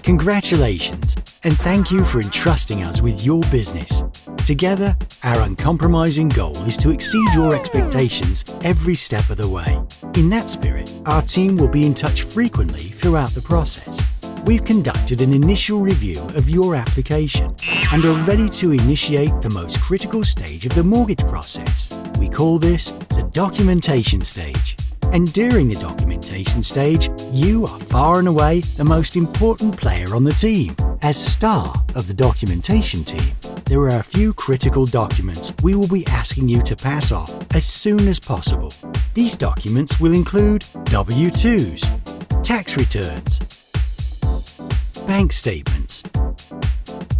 Congratulations, and thank you for entrusting us with your business. Together, our uncompromising goal is to exceed your expectations every step of the way. In that spirit, our team will be in touch frequently throughout the process. We've conducted an initial review of your application and are ready to initiate the most critical stage of the mortgage process. We call this the documentation stage. And during the documentation stage, you are far and away the most important player on the team. As star of the documentation team, there are a few critical documents we will be asking you to pass off as soon as possible. These documents will include W-2s, tax returns, bank statements,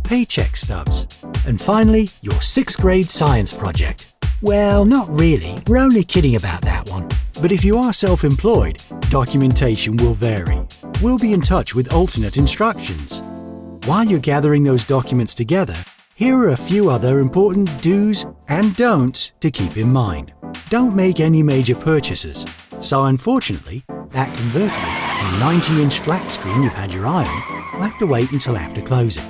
paycheck stubs, and finally, your 6th grade science project. Well, not really, we're only kidding about that one. But if you are self-employed, documentation will vary. We'll be in touch with alternate instructions. While you're gathering those documents together, here are a few other important do's and don'ts to keep in mind. Don't make any major purchases. So unfortunately, that convertible and 90-inch flat screen you've had your eye on will have to wait until after closing.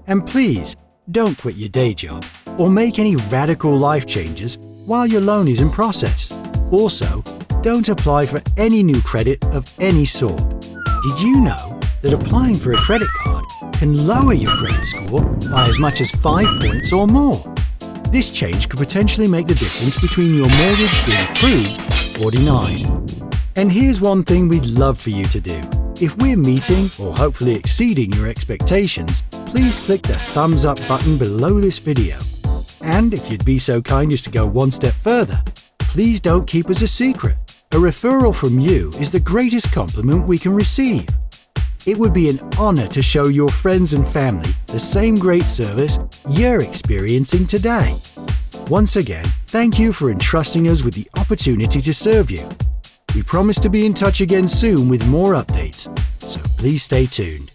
And please, don't quit your day job or make any radical life changes while your loan is in process. Also, don't apply for any new credit of any sort. Did you know that applying for a credit card can lower your credit score by as much as 5 points or more? This change could potentially make the difference between your mortgage being approved or denied. And here's one thing we'd love for you to do. If we're meeting or hopefully exceeding your expectations, please click the thumbs up button below this video. And if you'd be so kind as to go one step further, please don't keep us a secret. A referral from you is the greatest compliment we can receive. It would be an honor to show your friends and family the same great service you're experiencing today. Once again, thank you for entrusting us with the opportunity to serve you. We promise to be in touch again soon with more updates, so please stay tuned.